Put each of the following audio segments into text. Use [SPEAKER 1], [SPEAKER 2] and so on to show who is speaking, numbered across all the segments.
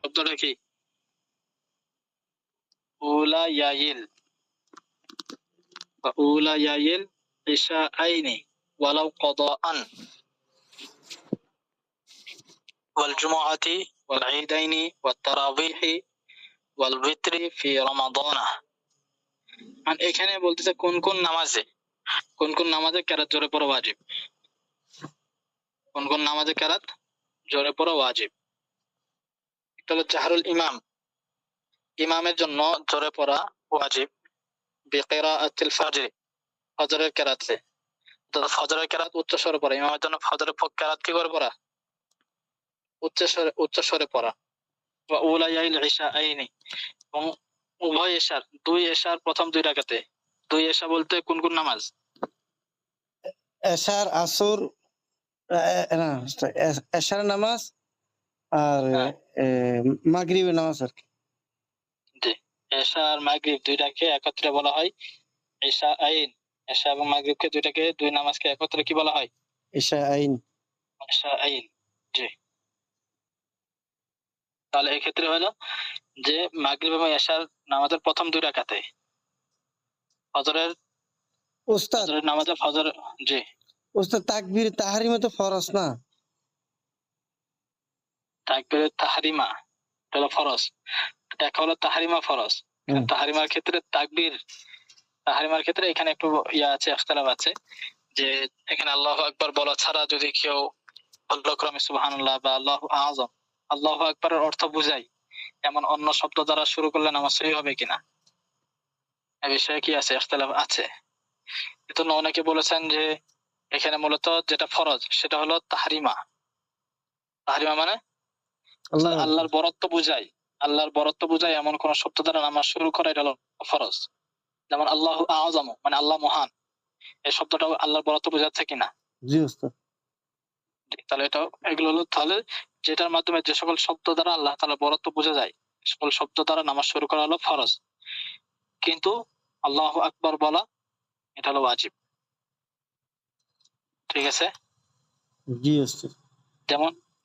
[SPEAKER 1] শব্দটা কি? উলাইয়াইল বা উলাইয়াইল ইশাআইনি ওয়ালাউ কদাআন ওয়াল জুমআতি ওয়াল ঈদাইনি ওয়াত তারাবিহি ওয়াল বিত্রি ফি রমাদানা। মানে এখানে বলতেছে কোন কোন নামাজে কেরাত জোরে পড়া ওয়াজিব, কোন কোন নামাজে কেরাত জোরে পড়া ওয়াজিব। একটা হলো জাহরুল ইমাম, ইমামের জন্য জোরে পড়া ওয়াজিব বিকিরাআতিল ফাজর, ফজরের কেরাতে। তো ফজরের কেরাত উচ্চ স্বরে পড়া, ইমামের জন্য ফজরের কেরাত কি করে পড়া? উচ্চ স্বরে পড়া। ওয়া উলাইয়াইল ইশাআইনি, এবং উভয় এশার, দুই এশার প্রথম দুই রাকাতে। দুই এশা বলতে কোন কোন নামাজ?
[SPEAKER 2] এশার, আসর, না এশার নামাজ আর মাগরিবের নামাজ আর কি।
[SPEAKER 1] জি, এশা আর মাগরিব দুইটাকে একত্রে বলা হয় এশা আইন। এশা এবং মাগরিবকে দুই নামাজকে একত্রে কি বলা হয়?
[SPEAKER 2] এশা আইন।
[SPEAKER 1] এশা আইন। জি, তাহলে এক্ষেত্রে হলো যে মাগরিব এবং এশার নামাজের প্রথম দুই রাকাতে, ফজরের নামাজে ফজর। জি
[SPEAKER 2] উস্তাদ, তাকবীর তাহরিমা তো ফরজ না?
[SPEAKER 1] তাকবীর তাহরিমা হলো ফরজ, এক হলো তাহরিমা ফরজ। তাহরিমার ক্ষেত্রে তাহরিমার ক্ষেত্রে এখানে একটু আছে, ইখতিলাফ আছে যে এখানে আল্লাহু আকবার বলা ছাড়া যদি কেউ বলক্রমে সুবহানাল্লাহ বা আল্লাহু আযম, আল্লাহু আকবারের অর্থ বুঝাই এমন অন্য শব্দ দ্বারা শুরু করলে নামাজ সহিহ হবে কিনা, এ বিষয়ে কি আছে, ইখতিলাফ আছে। এজন্য অনেকে বলেছেন যে এখানে মূলত যেটা ফরজ সেটা হলো তাহরিমা। তাহরিমা মানে আল্লাহর বরত্ব বুঝাই এমন কোন শব্দ দ্বারা নামাজ শুরু করা, এটা হলো ফরজ। যেমন আল্লাহু আযম মানে আল্লাহ মহান, এই শব্দটা আল্লাহর বরত্ব বোঝাচ্ছে কিনা?
[SPEAKER 2] জি উস্তাদ।
[SPEAKER 1] তাহলে এগুলো হলো, তাহলে যেটার মাধ্যমে যে সকল শব্দ দ্বারা আল্লাহ তাআলার বরত্ব বোঝা যায়, সকল শব্দ দ্বারা নামাজ শুরু করা হলো ফরজ। কিন্তু আল্লাহু আকবার বলা এটা হলো ওয়াজিব। ঠিক আছে?
[SPEAKER 2] জি উস্তাদ।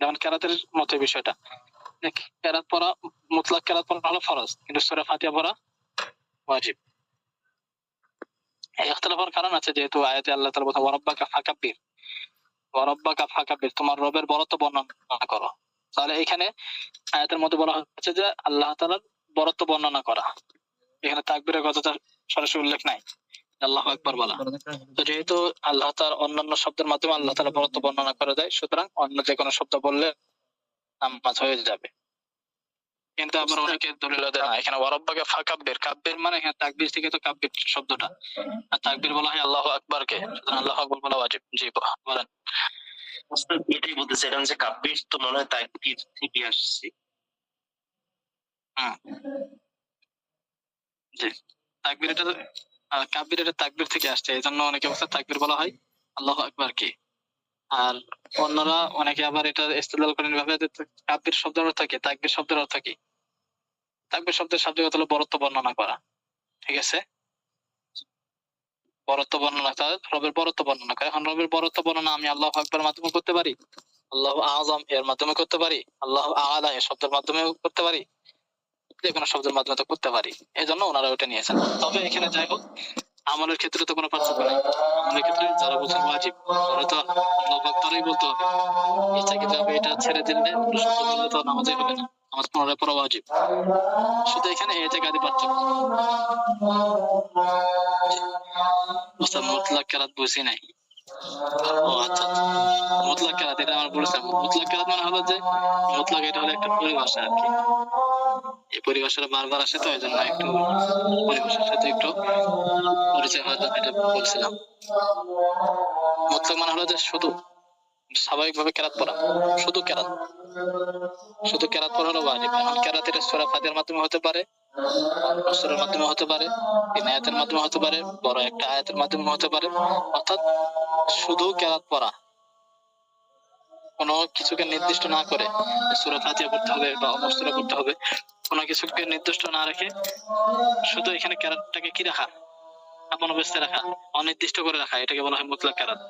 [SPEAKER 1] যেমন কেরাতের মতো বিষয়টা, কেরাত পড়া, মুতলাক কেরাত পড়া হলো ফরজ, কিন্তু সূরা ফাতিহা পড়া ওয়াজিব। এই ইখতিলাফের কারণ আছে, যেহেতু আয়াতে আল্লাহ তাআলা বলেন ওয়ারাব্বাকা ফাকাব্বির, ওয়ারাব্বাকা ফাকাব্বির, তোমার রবের বরত্ব বর্ণনা করো। তাহলে এখানে আয়াতের মধ্যে বলা হচ্ছে যে আল্লাহ তাআলার বরত্ব বর্ণনা করা, এখানে তাকবীরের কথাটা সরাসরি উল্লেখ নাই, আল্লাহু আকবার বলা। তো যেহেতু আল্লাহ তাআলার অন্যান্য শব্দের মাধ্যমে আল্লাহ তাআলা বরত্ব বর্ণনা করে দেয়, সুতরাং অন্য যে কোনো শব্দ বললে নামাজ হয়ে যাবে। কিন্তু আবার অনেকে দলিল দেয় না, এখানে ওয়ারাব্বাকা ফাকাব্বির, কাব্বির মানে এখানে তাকবীর থেকে তো কাব্বির শব্দটা, আর তাকবীর বলা হয় আল্লাহু আকবারকে, সুতরাং আল্লাহু আকবার বলা ওয়াজিব। জি বলেন।
[SPEAKER 3] এটাই বলতেছে, এটা হচ্ছে কাব্বির, তো মনে হয় তাকবীর থেকে আসছে।
[SPEAKER 1] জি, তাকবীর এটা কাব্বির, এটা তাকবীর থেকে আসছে, এই জন্য অনেকে বলছে তাকবীর বলা হয় আল্লাহু আকবার কে। আর অন্যরা অনেকে আবার এটা ইস্তেদলাল করেন ভাবে যে কাব্বির শব্দের অর্থ কি, তাকবীর শব্দের অর্থ কি? তাকবীর শব্দের শাব্দিক অর্থ হলো বরত্ব বর্ণনা করা। ঠিক আছে? বরত্ব বর্ণনা, রবের বরত্ব বর্ণনা করে। এখন রবের বরত্ব বর্ণনা আমি আল্লাহু আকবার মাধ্যমে করতে পারি, আল্লাহু আযম এর মাধ্যমে করতে পারি, আল্লাহু আ'লা এর শব্দের মাধ্যমে করতে পারি, যে কোনো শব্দের মাধ্যমে তো করতে পারি। এজন্য ওনারা ওটা নিয়েছেন। তবে এখানে যাই হোক, আমলের ক্ষেত্রে তো কোনো পার্থক্য নাই। আমলের ক্ষেত্রে যারা বলছেন ওয়াজিব, তারা তো আল্লাহু আকবারই বলতে হবে। ইচ্ছাকৃতভাবে এটা ছেড়ে দিলে, অন্য শব্দ বললে তো নামাজই হবে না, নামাজ পুনরায় পড়া ওয়াজিব। শুধু এখানে এতেকাদি পার্থক্য। ওস্তাদ মুতলাক কেরাত বুঝি নাই। ও আচ্ছা, মুতলাক কেরাত এটা আমার বলেছিলাম। মুতলাক কেরাত মানে হলো যে মুতলাক, এটা হলো একটা পরিভাষা আর কি। এই পরিভাষাটা বারবার আসে, তো এই জন্য একটু পরিভাষার সাথে একটু পরিচয় হওয়ার জন্য এটা বলছিলাম। মুতলাক মানে হলো যে শুধু স্বাভাবিকভাবে কেরাত পড়া, শুধু কেরাত পড়া হলো ওয়াজিব। এখন কেরাত এটা সূরা ফাতিহার মাধ্যমে হতে পারে, সূরার মাধ্যমে হতে পারে, 3 আয়াতের মাধ্যমে হতে পারে, বড় একটা আয়াতের মাধ্যমে হতে পারে। অর্থাৎ শুধু কেরাত পড়া, কোনো কিছুকে নির্দিষ্ট না করে সূরা ফাতিহা পড়তে হবে বা অমুক সূরা পড়তে হবে, কোনো কিছুকে নির্দিষ্ট না রেখে শুধু এখানে কেরাতটাকে কি রাখা, আপন অবস্থায় রাখা, অনির্দিষ্ট করে রাখা, এটাকে বলা হয় মুতলাক কেরাত।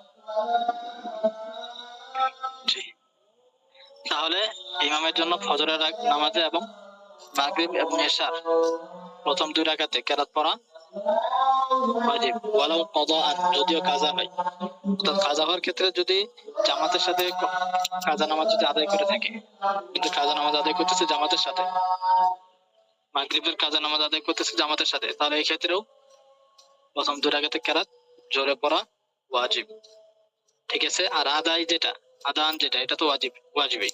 [SPEAKER 1] জি, তাহলে ইমামের জন্য ফজরের নামাজে এবং মাগরিব এবং এশার প্রথম 2 রাকাতে কেরাত পড়া ওয়াজিব ওয়ালাউ কদাআন, যদিও কাজা হয়। অর্থাৎ কাজা হওয়ার ক্ষেত্রে যদি জামাতের সাথে কাজা নামাজ যদি আদায় করে থাকে, কিন্তু কাজা নামাজ আদায় করতেছে জামাতের সাথে, মাগরিবের কাজা নামাজ আদায় করতেছে জামাতের সাথে, তাহলে এই ক্ষেত্রেও প্রথম 2 রাকাতে কেরাত জোরে পড়া ওয়াজিব। ঠিক আছে। আর আদায় যেটা, আদান যেটা, এটা তো ওয়াজিবই।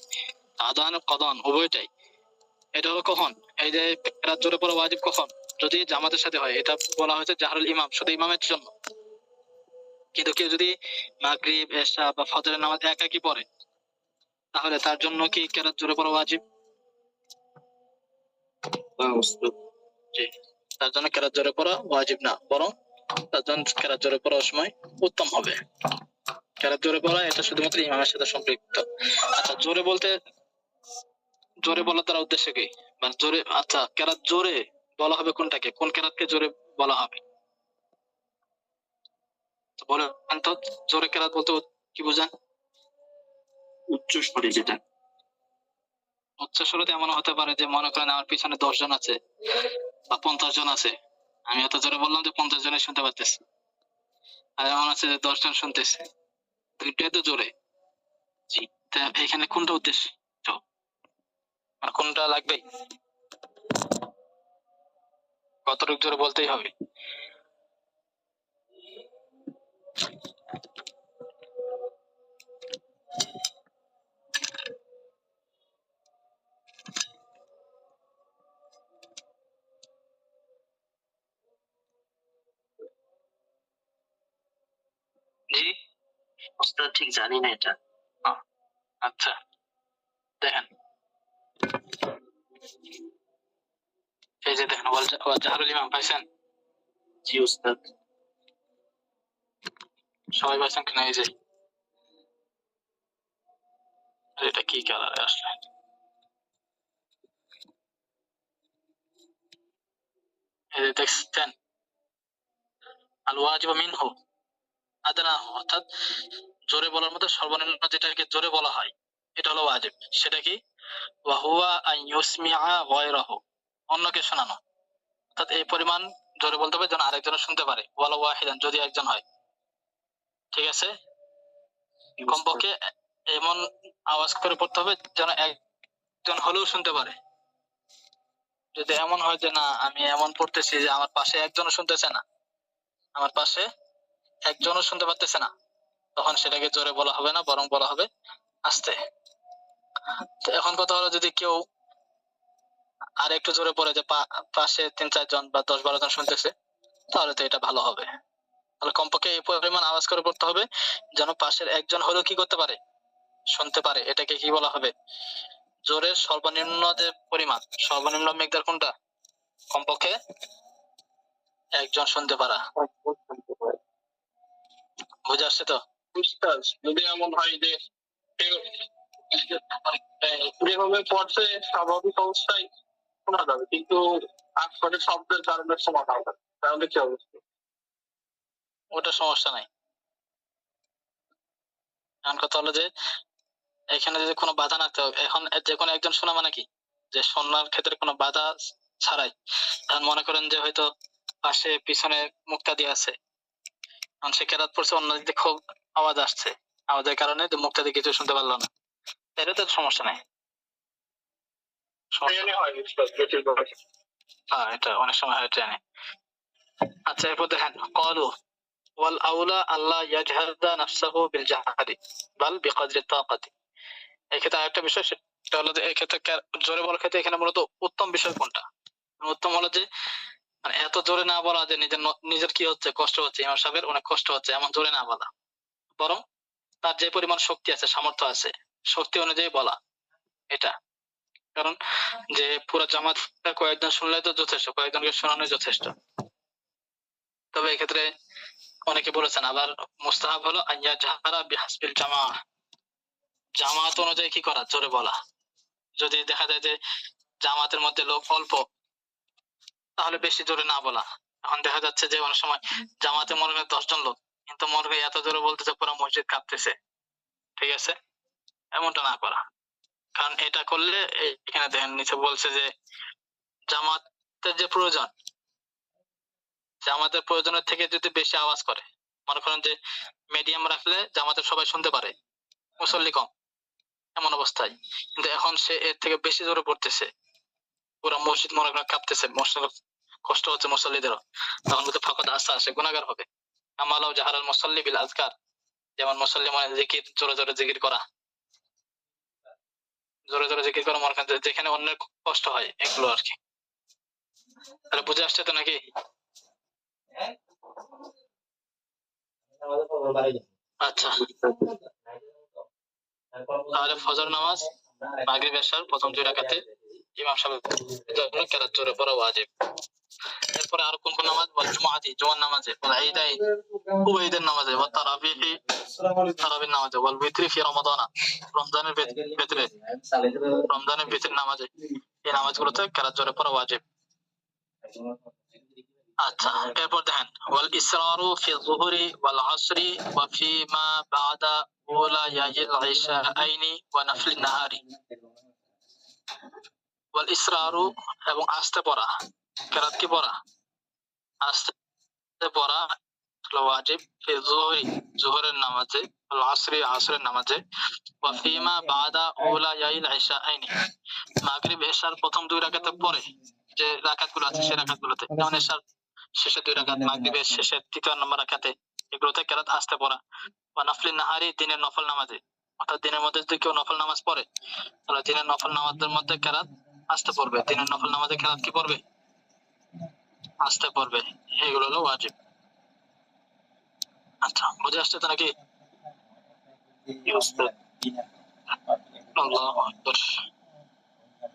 [SPEAKER 1] আদান ও কদান উভয়টাই। এটা হলো কখন? এই যে কেরাত জোরে পড়া ওয়াজিব কখন? যদি জামাতের সাথে হয়। এটা বলা হয়েছে জাহরুল ইমাম, শুধু ইমামের জন্য। কিন্তু কেউ যদি মাগরিব, এশা বা ফজরের নামাজ একাকি পড়ে, তাহলে তার জন্য কি কেরাত জোরে পড়া ওয়াজিব? জি, তার জন্য কেরাত জোরে পড়া ওয়াজিব না, বরং তার জন্য কেরাত জোরে পড়ার সময় উত্তম হবে। কেরাত জোরে পড়া এটা শুধুমাত্র ইমামের সাথে সম্পৃক্ত। আচ্ছা, জোরে বলতে, জোরে বলার দ্বারা উদ্দেশ্য কি? মানে জোরে, আচ্ছা কেরাত জোরে বলা হবে কোনটাকে? কোন কেরাতকে জোরে বলা হবে? তো বলেন তো, জোরে কেরাত বলতে কি বোঝান?
[SPEAKER 3] উচ্চ স্বরে যেটা।
[SPEAKER 1] উচ্চ স্বরে এমন হতে পারে যে, মনে করেন আমার পিছনে 10 জন আছে বা 50 জন আছে, আমি এত জোরে বললাম যে 50 জনের শুনতে পারতেছে, আর এমন আছে যে 10 জন শুনতেছে, দুইটাই তো জোরে। জি, তা এখানে কোনটা উদ্দেশ্য, মানে কোনটা লাগবে? কতটুকু জোরে বলতেই হবে? জি,
[SPEAKER 3] ওস্তাদ ঠিক জানি না এটা।
[SPEAKER 1] আচ্ছা দেখেন, এই যে দেখেন জাহরুল ইমাম পাইছেন?
[SPEAKER 3] জি ওস্তাদ।
[SPEAKER 1] সবাই পাইছেন কিনা? এই যে এটা কি কালারে আসলে, এই যে দেখছেন, আল ওয়াজিবু মিনহু আদনাহু, অর্থাৎ জোরে বলার মধ্যে সর্বনিম্ন যেটাকে জোরে বলা হয়, এটা হলো ওয়াজিব। সেটা কি? ওয়া হুয়া আন ইউসমিআ গায়রাহু, অন্যকে শোনানো। অর্থাৎ এই পরিমাণ জোরে বলতে হবে যেন আরেকজন শুনতে পারে, ওয়ালা ওয়াহিদান, যদি একজন হয়। ঠিক আছে। কমপক্ষে এমন আওয়াজ করে পড়তে হবে যেন একজন হলেও শুনতে পারে। যদি এমন হয় যে না, আমি এমন পড়তেছি যে আমার পাশে একজনও শুনতেছে না, আমার পাশে একজনও শুনতে পারতেছে না, তখন সেটাকে জোরে বলা হবে না, বরং বলা হবে আস্তে। তো এখন কথা হলো, যদি কেউ আর একটু জোরে পড়ে যে পাশে 3-4 জন বা 10-12 জন শুনতেছে, তাহলে তো এটা ভালো হবে। তাহলে কমপক্ষে এই পরিমাণ আওয়াজ করে পড়তে হবে যেন পাশের একজন হলেও কি করতে পারে, শুনতে পারে। এটাকে কি বলা হবে? জোরের সর্বনিম্ন যে পরিমাণ, সর্বনিম্ন মিকদার কোনটা? কমপক্ষে একজন শুনতে পারা। বুঝে আসছে তো?
[SPEAKER 3] যদি এমন হয় যে কেউ যেভাবে পড়ছে স্বাভাবিক অবস্থায় শোনা যাবে, কিন্তু আশপাশে শব্দের কারণে শোনা যাবে না, তাহলে কি অবস্থা?
[SPEAKER 1] ওটা সমস্যা নাই। এখন কথা হলো যে এখানে যদি কোনো বাধা না থাকে, এখন যে কোনো একজন শোনা মানে কি, যে শোনার ক্ষেত্রে কোনো বাধা ছাড়াই। এখন মনে করেন যে হয়তো পাশে পিছনে মুক্তাদি আছে, এখন সে কেরাত পড়ছে, অন্য দিকে খুব আওয়াজ আসছে, আওয়াজের কারণে মুক্তাদি কিছু শুনতে পারলো না, এটা তো সমস্যা নাই। হ্যাঁ, এটা অনেক সময় হয় ট্রেনে। আচ্ছা, এরপর দেখেন, ক্বালু ওয়াল আউলা আল্লাহ ইয়াজহাদা নাফসাহু বিল জাহরি বাল বিকদরি তাকাতি। এক্ষেত্রে আরেকটা বিষয়, সেটা হলো যে এক্ষেত্রে জোরে বলার ক্ষেত্রে এখানে মূলত উত্তম বিষয় কোনটা? উত্তম হলো যে মানে এত জোরে না বলা যে নিজের কি হচ্ছে, কষ্ট হচ্ছে, ইমাম সাহেবের অনেক কষ্ট হচ্ছে, এমন জোরে না বলা, বরং তার যে পরিমাণ শক্তি আছে, সামর্থ্য আছে, শক্তি অনুযায়ী বলা। এটা কারণ যে পুরো জামাত কয়েকজন শুনলে তো যথেষ্ট, কয়েকজনকে শোনানোই যথেষ্ট। তবে এক্ষেত্রে অনেকে বলেছেন আবার মুস্তাহাব হলো আইয়া জাহারা বিহাসবিল জামাত অনুযায়ী কি করা, জোরে বলা। যদি দেখা যায় যে জামাতের মধ্যে লোক অল্প, তাহলে বেশি জোরে না বলা। এখন দেখা যাচ্ছে যে অনেক সময় জামাতে মনে হয় 10 জন লোক, কিন্তু মনে হয় এত জোরে বলতেছে পুরো মসজিদ কাঁপতেছে। ঠিক আছে, এমনটা না করা। কারণ এটা করলে এখানে দেখেন নিচে বলছে যে জামাতের যে প্রয়োজন, জামাতের প্রয়োজনের থেকে যদি বেশি আওয়াজ করে, মনে করেন যে মিডিয়াম রাখলে জামাতের সবাই শুনতে পারে, মুসল্লি কম এমন অবস্থায়, কিন্তু এখন সে এর থেকে বেশি জোরে পড়তেছে, পুরো মসজিদ মনে করেন কাঁপতেছে, মসজিদ কষ্ট হচ্ছে মুসল্লিদেরও, তখন কিন্তু ফাকাদ আসা সে গুনাহগার হবে। আমালাও জাহারাল মুসাল্লি বিল আজকার, যেমন মুসল্লি মানে জিকির, জোরে জোরে জিকির করা, জোরে জোরে জিকির করা, মনে করেন যেখানে অন্যের কষ্ট হয় এগুলো আর কি। তাহলে বুঝে আসছে তো নাকি? আচ্ছা, তাহলে ফজর নামাজ মাগরিব এশার প্রথম 2 রাকাতে ইমাম সাহেবের জন্য কেরাত জোরে পড়া ওয়াজিব। এরপরে আর কোন কোন নামাজ? বল জুমাআতি, জুমার নামাজে, বল ঈদাইন, ঈদের নামাজে, ওয়া তারাবিহি, তারাবির নামাজে, ওয়াল বিত্রি ফি রমাদানা, রমজানের ভিতরে, রমজানের ভিতরে নামাজে, এই নামাজগুলোতে কেরাত জোরে পড়া ওয়াজিব। আচ্ছা, এরপর দেখেন ওয়াল ইসরারু ফি যুহরি ওয়াল আসরি ওয়া ফি মা বাদা উলায়াইল ইশাআইনি ওয়া নাফলিন নাহারি। ওয়াল ইসরারু এবং আস্তে পড়া, কেরাত কি পড়া? আস্তে পড়া ওয়াজিব, ফি যুহরি যুহরের নামাজে, ওয়াল আসরি আসরের নামাজে, ওয়া ফি মা বাদা উলায়াইল ইশাআইনি মাগরিব এশার প্রথম 2 রাকাতের পরে যে রাকাতগুলো আছে সেই রাকাতগুলোতে, যেমন এশার শেষে 2 রাকাত, মাগরিবের শেষে 3 নম্বর রাকাতে, এগুলোতে কেরাত আসতে পড়া। বা নাফলিন নাহারি, দিনের নফল নামাজে, অর্থাৎ দিনের মধ্যে যদি কেউ নফল নামাজ পড়ে তাহলে দিনের নফল নামাজের মধ্যে কেরাত আসতে পড়বে, দিনের নফল নামাজে কেরাত কি পড়বে? আসতে পড়বে। এগুলো হলো ওয়াজিব। আচ্ছা, বুঝে আসছে তো নাকি? আল্লাহু আকবার।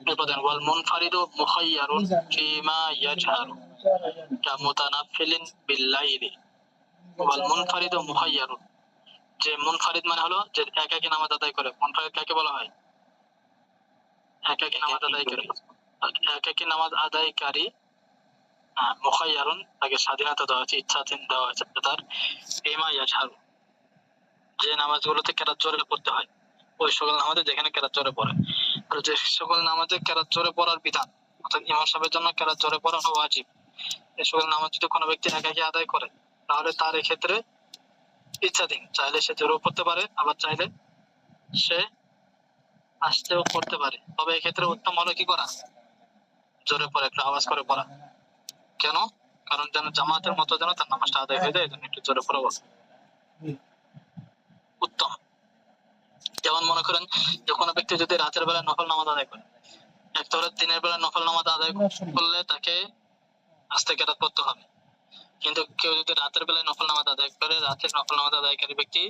[SPEAKER 1] এরপর দেখেন ওয়াল মুনফারিদু মুখায়্যারুন ফিমা ইয়াজহারু কামুতানাফফিলিন বিল লাইলি। ওয়াল মুনফারিদু মুখায়্যারুন, যে মুনফারিদ মানে হলো যে একাকী নামাজ আদায় করে। মুনফারিদ কাকে বলা হয়? একাকী নামাজ আদায়কারী। একাকী নামাজ আদায়কারী মুখায়্যারুন, তাকে স্বাধীনতা দেওয়া হয়েছে, ইচ্ছাধীন দেওয়া হয়েছে তার, ফিমা ইয়াজহারু, যে নামাজগুলোতে কেরাত জোরে পড়তে হয়, ওই সকল নামাজে যেখানে কেরাত জোরে পড়ে। আর যে সকল নামাজে কেরাত জোরে পড়ার বিধান, অর্থাৎ ইমাম সাহেবের জন্য কেরাত জোরে পড়া ওয়াজিব, এই সকল নামাজ যদি কোনো ব্যক্তি একাকী আদায় করে তাহলে তার ক্ষেত্রে ইচ্ছাধীন, চাইলে সে জোরেও পড়তে পারে, আবার চাইলে সে আস্তেও পড়তে পারে। তবে এক্ষেত্রে উত্তম হলো কি করা? জোরে পড়ে, একটু আওয়াজ করে পড়া। কেন? কারণ যেন জামাতের মতো যেন তার নামাজটা আদায় হয়ে যায়, এই জন্য একটু জোরে পড়া উত্তম। যেমন মনে করেন যে কোনো ব্যক্তি যদি রাতের বেলা নফল নামাজ আদায় করে, এক ধরে দিনের বেলা নফল নামাজ আদায় করলে তাকে আস্তে কেরাত পড়তে হবে, কিন্তু কেউ যদি রাতের বেলায় নফল নামাজ আদায় করে, রাতের নফল নামাজ আদায়কারী ব্যক্তি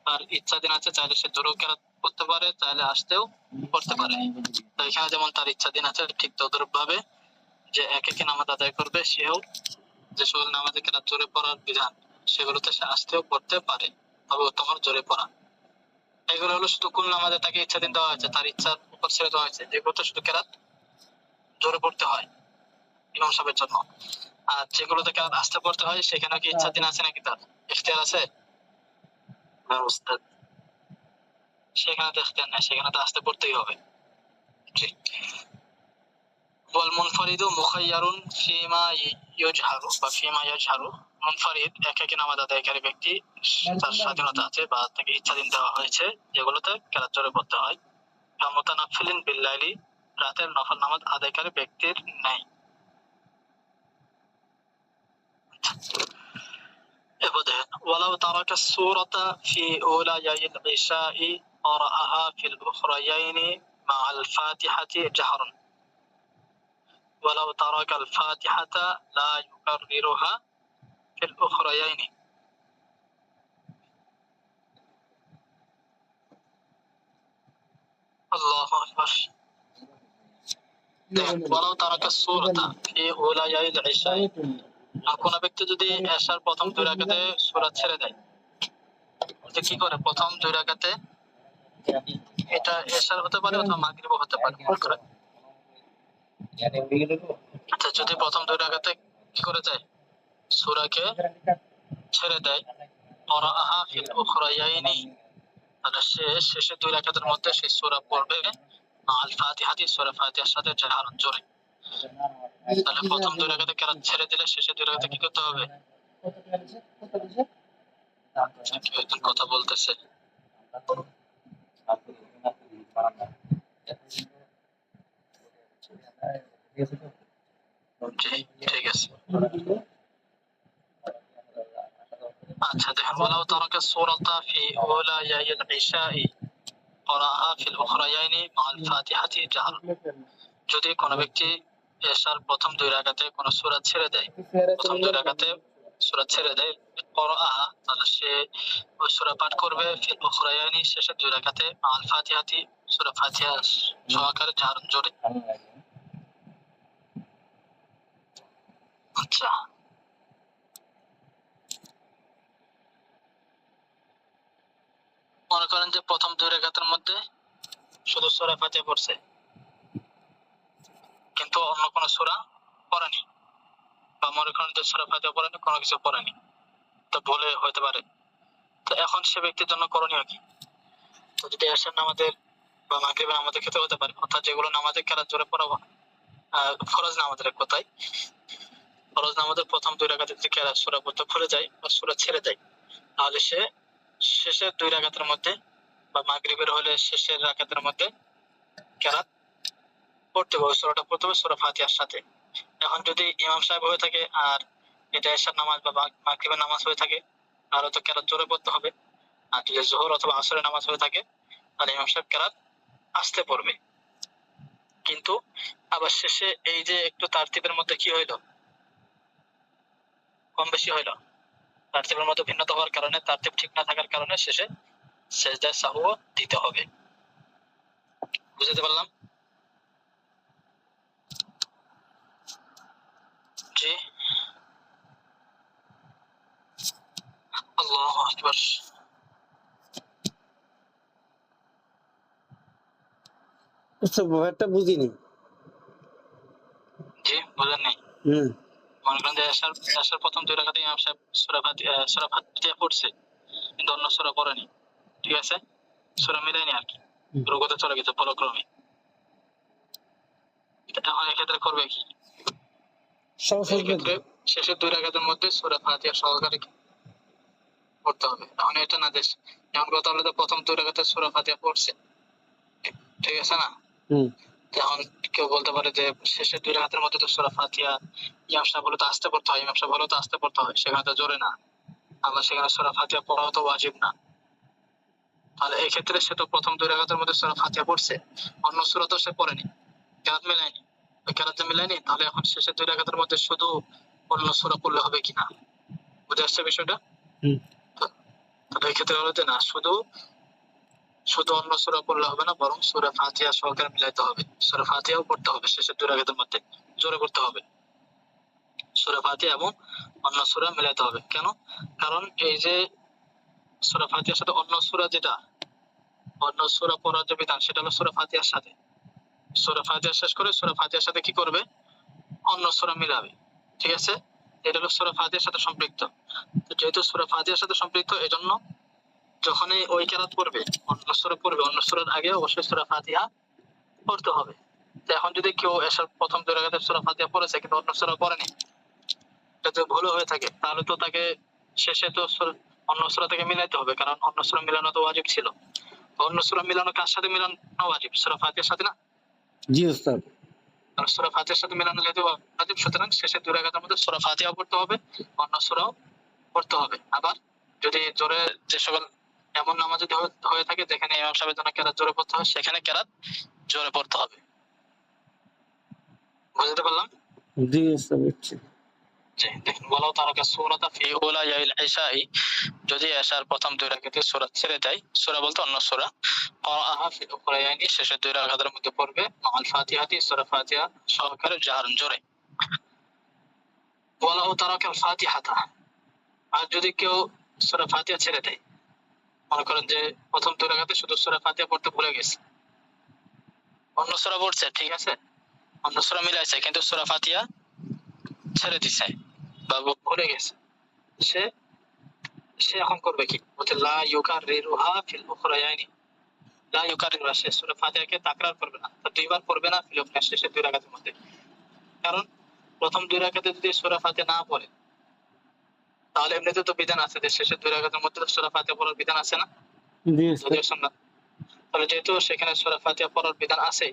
[SPEAKER 1] তার ইচ্ছাধীন আছে, চাইলে সে জোরেও কেরাত পড়তে পারে, চাইলে আস্তেও পড়তে পারে। তো এখানে যেমন তার ইচ্ছাধীন আছে, ঠিক তদ্রূপ ভাবে যে একাকী নামাজ আদায় করবে সেও যে সকল নামাজে কেরাত জোরে পড়ার বিধান সেগুলোতে সে আস্তেও পড়তে পারে, তবে উত্তম হলো জোরে পড়া। এগুলো হলো শুধু কোন নামাজে তাকে ইচ্ছাধীন দেওয়া হয়েছে, তার ইচ্ছার উপর ছেড়ে দেওয়া হয়েছে, যেগুলোতে শুধু কেরাত জোরে পড়তে হয় ইমাম সাহেবের জন্য। আর যেগুলোতে কেরাত আস্তে পড়তে হয় সেখানে কি ইচ্ছাধীন আছে নাকি, তার ইখতিয়ার আছে? না উস্তাদ, সেখানে তো ইখতিয়ার নাই, সেখানে তো আস্তে পড়তেই হবে। জি। ওয়াল মুনফারিদু মুখায়্যারুন ফিমা ইউজহারু বা ফিমা ইয়াজহারু, মুনফারিদ একাকী নামাজ আদায়কারী ব্যক্তি, তার স্বাধীনতা আছে বা তাকে ইচ্ছাধীন দেওয়া হয়েছে যেগুলোতে কেরাত জোরে পড়তে হয়, কামুতানাফফিলিন বিল লাইলি, রাতের নফল নামাজ আদায়কারী ব্যক্তির নাই। এরপর দেখেন ওয়ালাউ তারাকা সূরাতা ফি উলায়াইল ইশাই ক্বারাআহা ফিল উখরায়াইনি মা'আল ফাতিহাতি জাহরান, ওয়ালাউ তারাকাল ফাতিহাতা লা ইউকাররিরুহা ফিল উখরায়াইনি। আল্লাহু আকবার। দেখেন ওয়ালাউ তারাকা সূরাতা ফি উলায়াইল ইশাই, কোন ব্যক্তি যদি এশার প্রথম 2 রাকাতে সূরা ছেড়ে দেয়, তো কি করে? প্রথম 2 রাকাতে, এটা এশার হতে পারে অথবা মাগরিবও হতে পারে, মনে করেন। আচ্ছা, যদি প্রথম 2 রাকাতে কি করে যায়? সূরাকে ছেড়ে দেয়, ক্বারাআহা ফিল উখরায়াইনি, তাহলে সে শেষের 2 রাকাতের মধ্যে সেই সূরা পড়বে আল ফাতিহাতি সূরা ফাতিহার সাথে জাহারন জোরে। তাহলে প্রথম দুই রাকাতে কেরাত ছেড়ে দিলে শেষের দুই রাকাতে কি করতে হবে? কেউ একজন কথা বলতেছে। জি, ঠিক আছে। আচ্ছা দেখেন, ওয়ালাউ তারাকা সূরাতা ফি উলায়াইল ইশাই ক্বারাআহা ফিল উখরায়াইনি মা'আল ফাতিহাতি জাহরান। যদি কোনো ব্যক্তি এশার প্রথম দুই রাকাতে কোনো সূরা ছেড়ে দেয়, প্রথম দুই রাকাতে সূরা ছেড়ে দেয়, ক্বারাআহা, তাহলে সে ওই সূরা পাঠ করবে ফিল উখরায়াইনি, শেষের দুই রাকাতে মা'আল ফাতিহাতি, সূরা ফাতিহা সহকারে জাহরান জোরে। আচ্ছা, মনে করেন যে প্রথম দুই রাকাতের মধ্যে শুধু সূরা ফাতিহা পড়ছে, কিন্তু অন্য কোনো সূরা পড়েনি, বা মনে করেন যে সূরা ফাতিহা পড়েনি, কোনো কিছু পড়েনি, তো ভুলে হতে পারে। তো এখন সে ব্যক্তির জন্য করণীয় কি? তো যদি এশার নামাজের বা মাগরিবের নামাজের ক্ষেত্রে হতে পারে, অর্থাৎ যেগুলো নামাজে কেরাত জোরে পড়াবো, ফরজ নামাজের কথাই, ফরজ নামাজের প্রথম দুই রাকাতে যদি কেরাত সূরা পড়তে ভুলে যায় বা সূরা ছেড়ে দেয়, তাহলে সে শেষের দুই রাকাতের মধ্যে বা মাগরিবের হলে শেষের রাকাতের মধ্যে কেরাত পড়তে হবে, সূরাটা পড়তে হবে সূরা ফাতিহার সাথে। এখন যদি ইমাম সাহেব হয়ে থাকে আর এটা এশার নামাজ বা মাগরিবের নামাজ হয়ে থাকে, তাহলে তো কেরাত জোরে পড়তে হবে। আর যদি যোহর অথবা আসরের নামাজ হয়ে থাকে, তাহলে ইমাম সাহেব কেরাত আস্তে পড়বে। কিন্তু আবার শেষে এই যে একটু তারতিবের মধ্যে কি হইলো, কম বেশি হইলো, তারতিবের মধ্যে ভিন্নতা হওয়ার কারণে, তারতিব ঠিক না থাকার কারণে শেষে সেজদায় সাহু দিতে হবে। বুঝতে পারলাম? জি, আল্লাহু আকবার।
[SPEAKER 2] আচ্ছা, ব্যাপারটা বুঝিনি।
[SPEAKER 1] জি, বুঝেননি? মনে করেন যে এশার প্রথম দুই রাকাতে ইমাম সাহেব সূরা ফাতিহা পড়ছে, কিন্তু অন্য সূরা পড়েনি, ঠিক আছে, সূরা মিলায়নি আর কি, রুকুতে চলে গেছে পরক্রমে। এখন এক্ষেত্রে করবে কি? এক্ষেত্রে শেষের দুই রাকাতের মধ্যে সূরা ফাতিহা সহকারে পড়তে হবে। এখন এটা না যে যেমন কথা হলো যে প্রথম দুই রাকাতে সূরা ফাতিহা পড়ছে, ঠিক আছে না? এখন কেউ বলতে পারে যে শেষের দুই রাকাতের মধ্যে তো সূরা ফাতিহা ইমাম সাহেব বলে তো আস্তে পড়তে হয়, ইমাম সাহেব বলে তো আস্তে পড়তে হয়, সেখানে তো জোরে না, আবার সেখানে সূরা ফাতিহা পড়াও তো ওয়াজিব না। তাহলে এই ক্ষেত্রে সে তো প্রথম দুই রাকাতের মধ্যে সূরা ফাতিহা পড়ছে, অন্য সূরা তো সে পড়েনি, কেরাত মিলায়নি। ওই কেরাত মিলায়নি, তাহলে এখন শেষের দুই রাকাতের মধ্যে শুধু অন্য সূরা পড়লে হবে কিনা? বুঝে আসছে বিষয়টা? তাহলে এই ক্ষেত্রে হলো যে না, শুধু শুধু অন্য সূরা পড়লে হবে না, বরং সূরা ফাতিহা সহকারে মিলাইতে হবে, সূরা ফাতিহাও পড়তে হবে শেষের দুই রাকাতের মধ্যে, জোরে পড়তে হবে। সূরা ফাতিহা এবং অন্য সূরা মিলাইতে হবে। কেন? কারণ এই যে সূরা ফাতিহার সাথে অন্য সূরা, যেটা অন্য সূরা পড়ার যে বিধান, সেটা হলো সূরা ফাতিহার সাথে। সূরা ফাতিহা শেষ করে সূরা ফাতিহার সাথে কি করবে? অন্য সূরা মিলাবে, ঠিক আছে? এটা হলো সূরা ফাতিহার সাথে সম্পৃক্ত। তো যেহেতু সূরা ফাতিহার সাথে সম্পৃক্ত, এজন্য যখনই ওই কেরাত পড়বে, অন্য সূরা পড়বে, অন্য সূরার আগে অবশ্যই সূরা ফাতিহা পড়তে হবে। তো এখন যদি কেউ এশার প্রথম দুই রাকাতে সূরা ফাতিহা পড়েছে কিন্তু অন্য সূরা পড়েনি, এটা যদি ভুল হয়ে থাকে, তাহলে তো তাকে শেষে তো অন্য সূরা থেকে মিলাইতে হবে, কারণ অন্য সূরা মিলানো তো ওয়াজিব ছিল। অন্য সূরা মিলানো কার সাথে মিলানো ওয়াজিব? সূরা ফাতিহার সাথে না?
[SPEAKER 2] জি ওস্তাদ।
[SPEAKER 1] আর সূরা ফাতিহার সাথে মিলানো যেহেতু ওয়াজিব, সুতরাং শেষের দুই রাকাতের মধ্যে সূরা ফাতিহা পড়তে হবে, অন্য সূরাও পড়তে হবে। আবার যদি জোরে, যে সকল এমন নামাজ যদি হয়ে থাকে যেখানে ইমাম সাহেবের জন্য কেরাত জোরে পড়তে হয়, সেখানে কেরাত জোরে পড়তে হবে। বুঝতে পারলাম?
[SPEAKER 2] জি ওস্তাদ, বুঝছি।
[SPEAKER 1] জি, দেখেন, ওয়ালাউ তারাকা সূরাতা ফি উলায়াইল ইশাই, যদি এশার প্রথম দুই রাকাতে সূরা ছেড়ে দেয়, সূরা বলতে অন্য সূরা, ক্বারাআহা ফিল উখরায়াইনি, শেষের দুই রাকাতের মধ্যে পড়বে মা'আল ফাতিহাতি, সূরা ফাতিহা সহকারে জাহরান জোরে। ওয়ালাউ তারাকাল ফাতিহাতা, আর যদি কেউ সূরা ফাতিহা ছেড়ে দেয়, মনে করেন যে প্রথম দুই রাকাতে শুধু সূরা ফাতিহা পড়তে ভুলে গেছে, অন্য সূরা পড়ছে, ঠিক আছে, অন্য সূরা মিলাইছে, কিন্তু সূরা ফাতিহা ছেড়ে দিছে বা ভুলে গেছে, সে সে এখন করবে কি? বলতে লা ইউকাররিরুহা ফিল উখরায়াইনি, লা ইউকারিরুহা, সে সূরা ফাতিহাকে তাকরার করবে না, তো দুইবার পড়বে না ফিল ওয়াক্তি, শেষের দুই রাকাতের মধ্যে। কারণ প্রথম দুই রাকাতে যদি সূরা ফাতিহা না পড়ে তাহলে এমনিতে তো বিধান আছে যে শেষের দুই রাকাতের মধ্যে সূরা ফাতিহা পড়ার বিধান আছে না,
[SPEAKER 2] জি উস্তাদ।
[SPEAKER 1] যদিও সুন্নাত। তাহলে যেহেতু সেখানে সূরা ফাতিহা পড়ার বিধান আছে,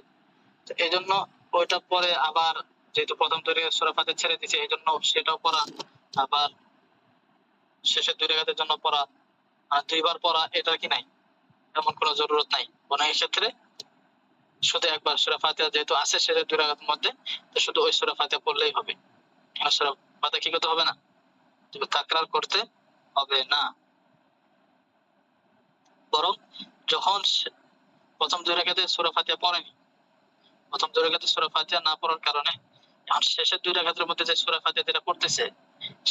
[SPEAKER 1] তো এই জন্য ওইটা পরে আবার, যেহেতু প্রথম দুই রাকাত সূরা ফাতিহা ছেড়ে দিয়েছে, এই জন্য সেটাও পড়া, আবার শেষের দুই রাকাতের জন্য পড়া, আর দুইবার পড়া, এটা কি নাই, এমন কোনো জরুরত নাই। বরং এই ক্ষেত্রে শুধু একবার সূরা ফাতিহা যেহেতু আছে শেষের দুই রাকাতের মধ্যে, তো শুধু ওই সূরা ফাতিহা পড়লেই হবে। আর সূরা ফাতিহা কি করতে হবে না, তাকরার করতে হবে না। বরং যখন প্রথম দুই রাকাতে সূরা ফাতিহা পড়েনি, প্রথম দুই রাকাতে সূরা ফাতিহা না পড়ার কারণে এখন শেষের দুই রাকাতের মধ্যে যে সূরা ফাতিহা যেটা পড়তেছে,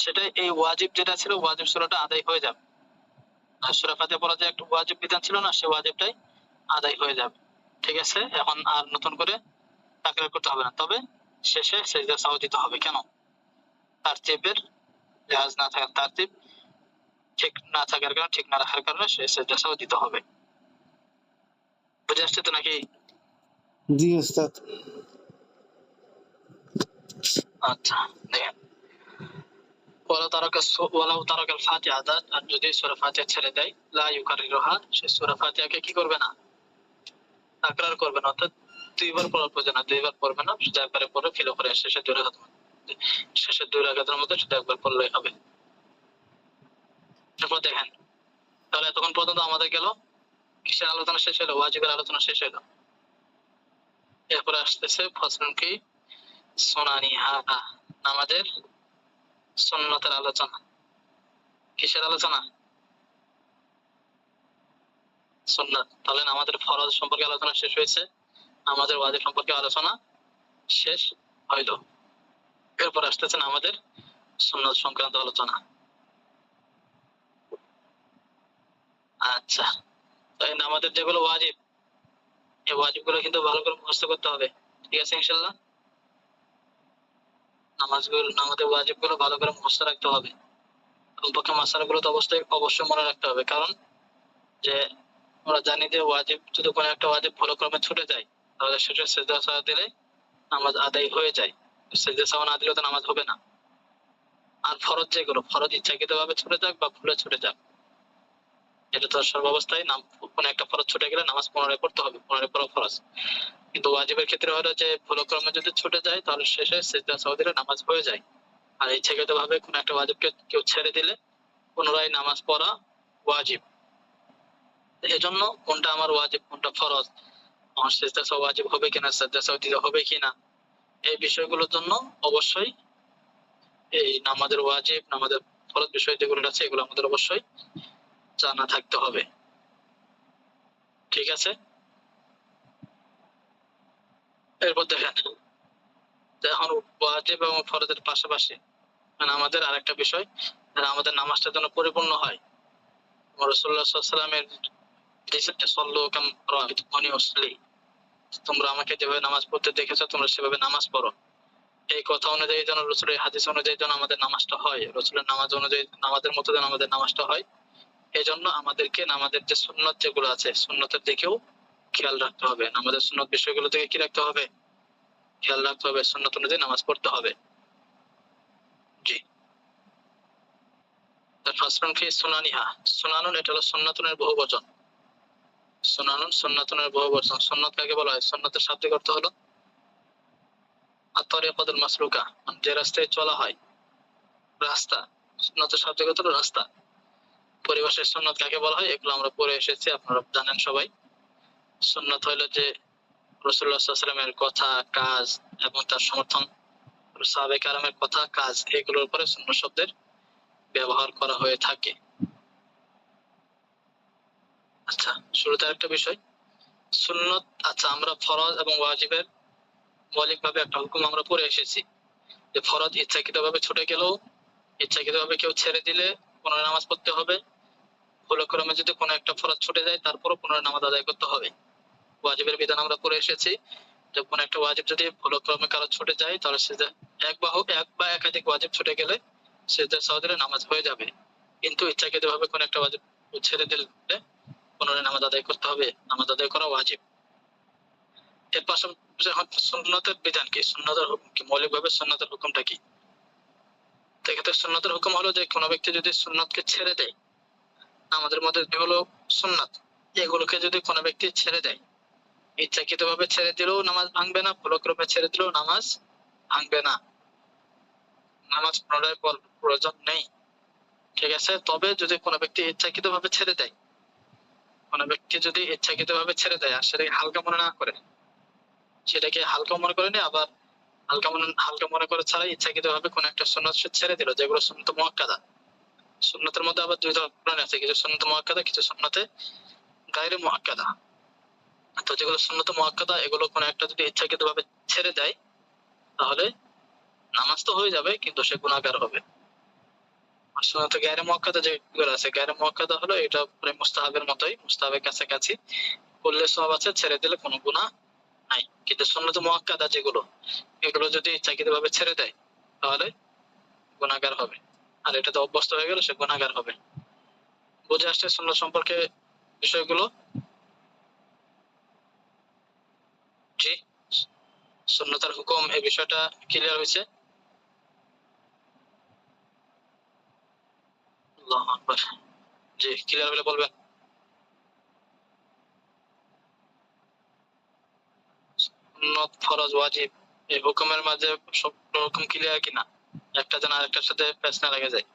[SPEAKER 1] সেটা এই ওয়াজিব যেটা ছিল, ওয়াজিব সূরাটা আদায় হয়ে যাবে। আর সূরা ফাতিহা পড়া যে একটা ওয়াজিব বিধান ছিল না, সেই ওয়াজিবটাই আদায় হয়ে যাবে। ঠিক আছে, এখন আর নতুন করে তাকরার করতে হবে না। তবে শেষে সেজদা সাও দিতে হবে। কেন? তারতিবের জাহাজ না থাকার, তারতিব ঠিক না থাকার কারণে, ঠিক না রাখার কারণে সে সেজদা সাও দিতে হবে। বুঝে আসছে তো নাকি?
[SPEAKER 2] জি উস্তাদ।
[SPEAKER 1] আচ্ছা, দেখেন, ওয়ালাউ তারাকাল ফাতিহা, আর যদি সূরা ফাতিহা ছেড়ে দেয়, লা ইউকারিরুহা, সে সূরা ফাতিহাকে কি করবে না, তাকরার করবে না, অর্থাৎ দুইবার পড়ার প্রয়োজন না, দুইবার পড়বে না, শুধু একবারে পড়ে ফিল করে শেষের দুই রাকাতের মধ্যে, শেষের দুই রাকাতের মধ্যে শুধু একবার পড়লেই হবে। তারপর দেখেন, তাহলে এতক্ষণ পর্যন্ত আমাদের গেল কিসের আলোচনা শেষ হলো, ওয়াজিবের আলোচনা শেষ হলো। এরপরে আসতেছে ফসলুন কি সুনানিহা, আমাদের সুন্নতের আলোচনা। কিসের আলোচনা? সুন্নাত। তাহলে আমাদের ফরজ সম্পর্কে আলোচনা শেষ হয়েছে, আমাদের ওয়াজিব সম্পর্কে আলোচনা শেষ হইল। এরপর আসতেছেন আমাদের সুন্নত সংক্রান্ত আলোচনা। আচ্ছা, তাই আমাদের যেগুলো ওয়াজিব, এই ওয়াজিব গুলো কিন্তু ভালো করে মুখস্থ করতে হবে। ঠিক আছে ইনশাল্লাহ? আমাদের ওয়াজিব গুলো ভালো করে মুখস্থ রাখতে হবে। কমপক্ষে মাসালা গুলো তো অবশ্যই মনে রাখতে হবে। কারণ যে আমরা জানি যে ওয়াজিব, যদি কোনো একটা ওয়াজিব ভুলক্রমে ছুটে যায়, তাহলে সেটা সেজদা সাওয়া দিলে নামাজ আদায় হয়ে যায়। সেজদা সাওয়া না দিলে তো নামাজ হবে না। আর ফরজ যেগুলো, ফরজ ইচ্ছাকৃত ভাবে ছুটে যাক বা ভুলে ছুটে যাক, এটা তো সর্বাবস্থায় কোনো একটা ফরজ ছুটে গেলে নামাজ পুনরায় পড়তে হবে, পুনরায় পড়া ফরজ। কিন্তু ওয়াজিবের ক্ষেত্রে হলো যে ভুলক্রমে যদি ছুটে যায়, তাহলে শেষে সেজদা সাওয়া দিলে নামাজ হয়ে যায়। আর ইচ্ছাকৃত ভাবে কোনো একটা ওয়াজিবকে কেউ ছেড়ে দিলে পুনরায় নামাজ পড়া ওয়াজিব। এজন্য কোনটা আমার ওয়াজিব, কোনটা ফরজ, আমার সেজদা সাওয়া ওয়াজিব হবে কিনা, সেজদা সাওয়া দিতে হবে কিনা, এই বিষয়গুলোর জন্য অবশ্যই এই নামাজের ওয়াজিব, নামাজের ফরজ বিষয় যেগুলো আছে, এগুলো আমাদের অবশ্যই জানা থাকতে হবে। ঠিক আছে? এরপর দেখেন, এখন ওয়াজিব এবং ফরজের পাশাপাশি আমাদের আরেকটা বিষয়, আমাদের নামাজটা যেন পরিপূর্ণ হয়। রাসূলুল্লাহ সাল্লাল্লাহু আলাইহি ওয়াসাল্লামের সাল্লু কাম রাআইতুমুনি উসাল্লি, তোমরা আমাকে যেভাবে নামাজ পড়তে দেখেছো তোমরা সেভাবে নামাজ পড়ো। এই কথা অনুযায়ী যেন, রাসূলের হাদিস অনুযায়ী যেন আমাদের নামাজটা হয়, রাসূলের নামাজ অনুযায়ী, নামাজের মতো যেন আমাদের নামাজটা হয়, এই জন্য আমাদেরকে নামাজের যে সুন্নত যেগুলো আছে, সুন্নতের দিকেও খেয়াল রাখতে হবে। আমাদের সুন্নত বিষয়গুলো থেকে কি রাখতে হবে, খেয়াল রাখতে হবে, সুন্নত অনুযায়ী নামাজ পড়তে হবে। জি, ফাসলুন ফি সুনানিহা, সুনানুন এটা হলো সুন্নাতুনের বহুবচন। সুনানুন সুন্নাতুনের বহুবচন। সুন্নাত কাকে বলা হয়? সুন্নাতের শাব্দিক অর্থ হলো আত-তারিকাতুল মাসলুকা, যে রাস্তায় চলা হয়, রাস্তা। সুন্নাতের শাব্দিক অর্থ হলো রাস্তা। পরিভাষায় সুন্নাত কাকে বলা হয় এগুলো আমরা পড়ে এসেছি, আপনারা জানেন সবাই। সুন্নাত হলো যে রাসূলুল্লাহ সাল্লাল্লাহু আলাইহি ওয়াসাল্লামের কথা, কাজ এবং তার সমর্থন, সাহাবায়ে কেরামের কথা, কাজ, এগুলোর উপরে সুন্নাত শব্দের ব্যবহার করা হয়ে থাকে। আচ্ছা, শুরুতে একটা বিষয়, সুন্নত। আচ্ছা, আমরা ফরজ এবং ওয়াজিবের মৌলিকভাবে একটা হুকুম আমরা পড়ে এসেছি, যে ফরজ ইচ্ছাকৃতভাবে ছুটে গেলেও, ইচ্ছাকৃতভাবে কেউ ছেড়ে দিলে পুনরায় নামাজ পড়তে হবে। ভুলক্রমে যদি কোনো একটা ফরজ ছুটে যায়, তারপরও পুনরায় নামাজ আদায় করতে হবে। ওয়াজিবের বিধান আমরা পড়ে এসেছি, যে কোনো একটা ওয়াজিব যদি ভুলক্রমে কারো ছুটে যায়, তাহলে সেটা এক বা একাধিক ওয়াজিব ছুটে গেলে সেটা সহজে নামাজ হয়ে যাবে। কিন্তু ইচ্ছাকৃতভাবে কোনো একটা ওয়াজিব ছেড়ে দিলে পুনরায় নামাজ আদায় করতে হবে, নামাজ আদায় করা ওয়াজিব। এর পাশাপাশি এখন সুন্নতের বিধান কি, সুন্নতের হুকুম কি, মৌলিকভাবে সুন্নতের হুকুমটা কি? এক্ষেত্রে সুন্নতের হুকুম হলো যে কোনো ব্যক্তি যদি সুন্নতকে ছেড়ে দেয়, আমাদের মধ্যে যেগুলো সুন্নাত এগুলোকে যদি কোনো ব্যক্তি ছেড়ে দেয়, ইচ্ছাকৃত ভাবে ছেড়ে দিলেও নামাজ ভাঙবে না, ভুলক্রমে ছেড়ে দিলেও নামাজ ভাঙবে না, নামাজ পুনরায় পড়ার প্রয়োজন নেই। ঠিক আছে, তবে যদি কোনো ব্যক্তি ইচ্ছাকৃত ভাবে ছেড়ে দেয়, কোনো ব্যক্তি যদি ইচ্ছাকৃত ভাবে ছেড়ে দেয় আর সেটাকে হালকা মনে না করে, সেটাকে হালকা মনে করে নিয়ে আবার হালকা মনে করে ছাড়া ইচ্ছাকৃত ভাবে কোন একটা সুন্নাত সে ছেড়ে দিল, যেগুলো সুন্নাত মুআক্কাদা। সুন্নাতের মধ্যে আবার দুই ধরনের আছে, কিছু সুন্নাত মুআক্কাদা, কিছু সুন্নাতে গায়রে মুআক্কাদা। তো যেগুলো সুন্নাত মুআক্কাদা এগুলো কোন একটা যদি ইচ্ছাকৃত ভাবে ছেড়ে দেয়, তাহলে নামাজ তো হয়ে যাবে কিন্তু সে গুনাহগার হবে। আর সুন্নাতে গায়রে মুআক্কাদা যেগুলো আছে, গায়রে মুআক্কাদা হলো এটা প্রায় মুস্তাহাবের মতোই, মুস্তাহাবের কাছাকাছি, করলে সওয়াব আছে, ছেড়ে দিলে কোনো গুনাহ নাই। কিন্তু সুন্নাত মুআক্কাদা যেগুলো, এগুলো যদি ইচ্ছাকৃত ভাবে ছেড়ে দেয় তাহলে গুনাহগার হবে, আর এটাতে অভ্যস্ত হয়ে গেলে সে গুনাহগার হবে। বুঝে আসছে সুন্নাত সম্পর্কে বিষয়গুলো? জি, সুন্নতের হুকুম এই বিষয়টা ক্লিয়ার হয়েছে? আল্লাহু আকবার। জি, ক্লিয়ার হলে বলবেন। সুন্নত, ফরজ, ওয়াজিব এই হুকুমের মাঝে সব রকম ক্লিয়ার কিনা, একটা যেন আরেকটার সাথে প্যাচ না লেগে যায়।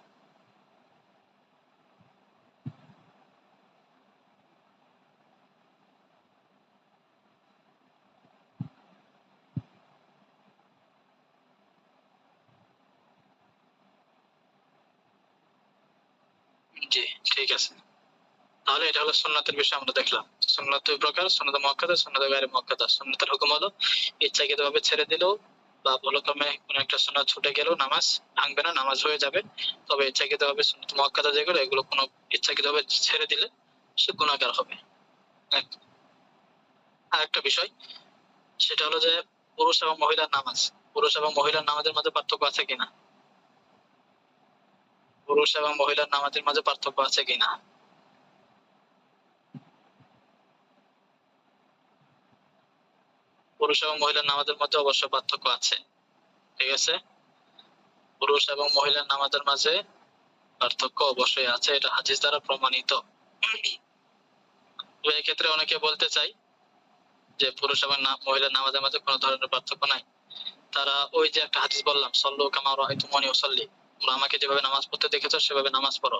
[SPEAKER 1] জি, ঠিক আছে। তাহলে এটা হলো সুন্নাতের বিষয় আমরা দেখলাম। সুন্নাত দুই প্রকার, সুন্নাত মুআক্কাদা, সুন্নাত গায়রে মুআক্কাদা। সুন্নাতের হুকুম হলো ইচ্ছাকৃত ভাবে ছেড়ে দিলেও বা ভুলক্রমে কোন একটা সুন্নাত ছুটে গেলেও নামাজ ভাঙবে না, নামাজ হয়ে যাবে। তবে ইচ্ছাকৃত ভাবে সুন্নাত মুআক্কাদা যেগুলো, এগুলো কোনো ইচ্ছাকৃত ভাবে ছেড়ে দিলে সে গুনাহগার হবে। আর একটা বিষয়, সেটা হলো যে পুরুষ এবং মহিলার নামাজ, পুরুষ এবং মহিলার নামাজের মাঝে পার্থক্য আছে কিনা, পুরুষ এবং মহিলার নামাজের মাঝে পার্থক্য আছে কিনা? পুরুষ এবং মহিলার নামাজের মধ্যে অবশ্য পার্থক্য আছে। ঠিক আছে, পুরুষ এবং মহিলার নামাজের মাঝে পার্থক্য অবশ্যই আছে, এটা হাদিস দ্বারা প্রমাণিত। তো এই ক্ষেত্রে অনেকে বলতে চাই যে পুরুষ এবং মহিলার নামাজের মাঝে কোনো ধরনের পার্থক্য নাই। তারা ওই যে একটা হাদিস বললাম, সল্লু কামা রাআইতুমুনি উসাল্লি, তোমরা আমাকে যেভাবে নামাজ পড়তে দেখেছো সেভাবে নামাজ পড়ো,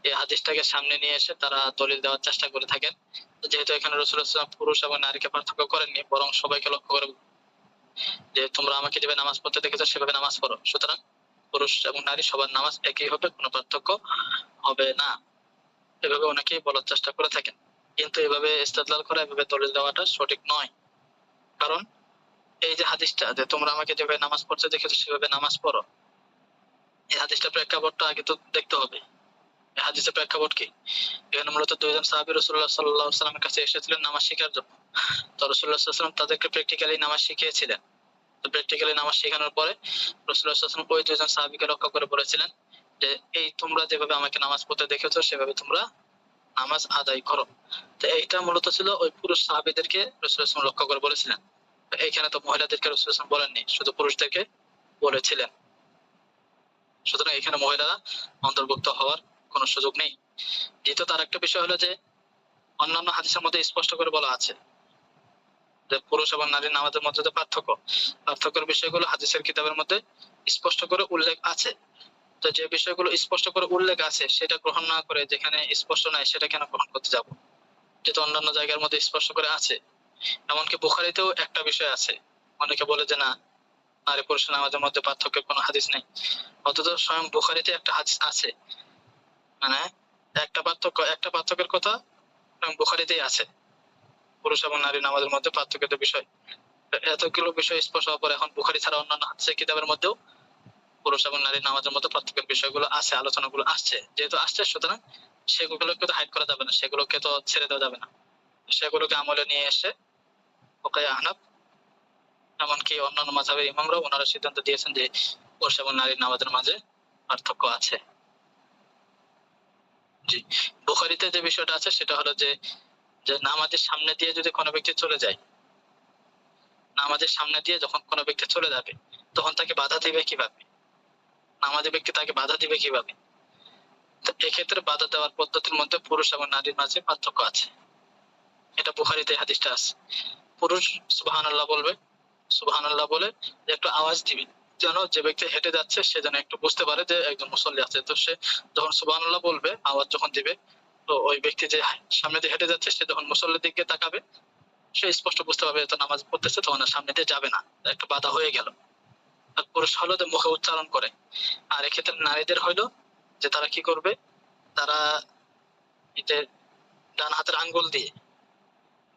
[SPEAKER 1] এই হাদিসটাকে সামনে নিয়ে এসে তারা দলিল দেওয়ার চেষ্টা করে থাকেন। যেহেতু এখানে রাসূলুল্লাহ সাল্লাল্লাহু আলাইহি ওয়াসাল্লাম পুরুষ এবং নারীকে পার্থক্য করেননি, বরং সবাইকে লক্ষ্য করে যে তোমরা আমাকে যেভাবে নামাজ পড়তে দেখেছো সেভাবে নামাজ পড়ো, সুতরাং পুরুষ এবং নারী সবার নামাজ একই হবে, কোনো পার্থক্য হবে না, এভাবে অনেকেই বলার চেষ্টা করে থাকেন। কিন্তু এভাবে ইস্তেদলাল করা, এভাবে দলিল দেওয়াটা সঠিক নয়। কারণ এই যে হাদিসটা যে তোমরা আমাকে যেভাবে নামাজ পড়তে দেখেছো সেভাবে নামাজ পড়ো, এই হাদিসটার প্রেক্ষাপটটা আগে তো দেখতে হবে। এই হাদিসের প্রেক্ষাপট কি? এখানে মূলত দুইজন সাহাবী রাসূলুল্লাহ সাল্লাল্লাহু আলাইহি ওয়াসাল্লামের কাছে এসেছিলেন নামাজ শেখার জন্য। তো রাসূলুল্লাহ সাল্লাল্লাহু আলাইহি ওয়াসাল্লাম তাদেরকে প্র্যাকটিক্যালি নামাজ শিখিয়েছিলেন। তো প্র্যাকটিক্যালি নামাজ শেখানোর পরে রাসূলুল্লাহ সাল্লাল্লাহু আলাইহি ওয়াসাল্লাম ওই দুইজন সাহাবীকে লক্ষ্য করে বলেছিলেন যে এই তোমরা যেভাবে আমাকে নামাজ পড়তে দেখেছো সেভাবে তোমরা নামাজ আদায় করো। তো এইটা মূলত ছিল ওই পুরুষ সাহাবীদেরকে রাসূলুল্লাহ সাল্লাল্লাহু আলাইহি ওয়াসাল্লাম লক্ষ্য করে বলেছিলেন। তো এইখানে তো মহিলাদেরকে রাসূলুল্লাহ সাল্লাল্লাহু আলাইহি ওয়াসাল্লাম বলেননি, শুধু পুরুষদেরকে বলেছিলেন। সুতরাং এখানে মহিলারা অন্তর্ভুক্ত হওয়ার কোনো সুযোগ নেই। দ্বিতীয়ত আরেকটা বিষয় হলো যে অন্যান্য হাদিসের মধ্যে স্পষ্ট করে বলা আছে যে পুরুষ এবং নারীর নামাজের মধ্যে যে পার্থক্যের বিষয়গুলো হাদিসের কিতাবের মধ্যে স্পষ্ট করে উল্লেখ আছে। তো যে বিষয়গুলো স্পষ্ট করে উল্লেখ আছে সেটা গ্রহণ না করে যেখানে স্পষ্ট নাই সেটা কেন গ্রহণ করতে যাব, যেহেতু অন্যান্য জায়গার মধ্যে স্পষ্ট করে আছে। এমনকি বুখারীতেও একটা বিষয় আছে, অনেকে বলে যে না, নারী পুরুষের নামাজের মধ্যে পার্থক্যের কোনো হাদিস নেই, অথচ স্বয়ং বুখারীতে একটা হাদিস আছে, মানে একটা পার্থক্যের কথা স্বয়ং বুখারীতেই আছে, পুরুষ এবং নারী নামাজের মধ্যে পার্থক্যের বিষয়। এতগুলো বিষয় স্পষ্ট হওয়ার পর এখন বুখারী ছাড়া অন্যান্য হাদিসের কিতাবের মধ্যেও পুরুষ এবং নারী নামাজের মধ্যে পার্থক্যের বিষয়গুলো আছে, আলোচনাগুলো আসছে, যেহেতু আসছে সুতরাং সেগুলোকে তো হাইড করা যাবে না, সেগুলোকে তো ছেড়ে দেওয়া যাবে না, সেগুলোকে আমলে নিয়ে এসে ওকায়া আহনাফ এমনকি অন্যান্য মাযহাবের ইমামরা ওনারা সিদ্ধান্ত দিয়েছেন যে পুরুষ এবং নারীর নামাজের মাঝে পার্থক্য আছে। জি, বুখারীতে যে বিষয়টা আছে সেটা হলো যে যে নামাজের সামনে দিয়ে যদি কোনো ব্যক্তি চলে যায়, নামাজের সামনে দিয়ে যখন কোনো ব্যক্তি চলে যাবে তখন তাকে বাধা দিবে কিভাবে? নামাজি ব্যক্তি তাকে বাধা দিবে কিভাবে? তো এক্ষেত্রে বাধা দেওয়ার পদ্ধতির মধ্যে পুরুষ এবং নারীর মাঝে পার্থক্য আছে। এটা বুখারীতে হাদিসটা আছে। পুরুষ সুবহানাল্লাহ বলবে, সুবহানাল্লাহ বলে একটু আওয়াজ দিবে, যেন যে ব্যক্তি হেঁটে যাচ্ছে সে যেন একটু বুঝতে পারে যে একজন মুসল্লি আছে। তো সে যখন সুবহানাল্লাহ বলবে, আওয়াজ যখন দিবে, তো ওই ব্যক্তি যে সামনে দিয়ে হেঁটে যাচ্ছে সে যখন মুসল্লির দিকে তাকাবে, সে স্পষ্ট বুঝতে পারবে তো নামাজ পড়তেছে, তখন আর সামনে দিয়ে যাবে না, একটা বাধা হয়ে গেল। আর পুরুষ হলো যে মুখে উচ্চারণ করে, আর এক্ষেত্রে নারীদের হইলো যে তারা কি করবে, তারা এই যে ডান হাতের আঙ্গুল দিয়ে,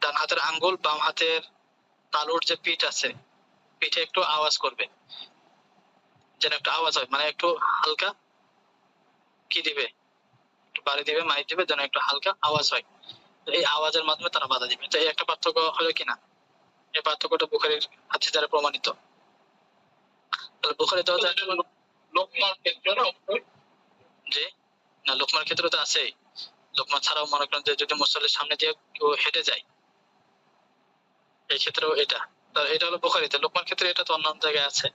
[SPEAKER 1] ডান হাতের আঙ্গুল বাম হাতের তালুর যে পিঠ আছে, পিঠে একটু আওয়াজ করবে, যেন একটা আওয়াজ হয়, মানে একটু হালকা কি দিবে, একটু বাড়ি দিবে, মাইক দিবে, যেন একটু হালকা আওয়াজ হয়। তো এই আওয়াজের মাধ্যমে তারা বাধা দিবে। তো এই একটা পার্থক্য হলো কিনা, এই পার্থক্যটা বুখারীর হাদিস দ্বারা প্রমাণিত। তাহলে বুখারীতে হচ্ছে
[SPEAKER 3] লোকমান ক্ষেত্রে না
[SPEAKER 1] যে না, লোকমার ক্ষেত্রে তো আছেই। লোকমান ছাড়াও মনে করেন যে যদি মুসল্লির সামনে দিয়ে কেউ হেঁটে যায়, এই ক্ষেত্রেও এটা, তো এটা হলো বুখারীতে। লোকমান ক্ষেত্রে এটা তো অন্যান্য জায়গায় আছে।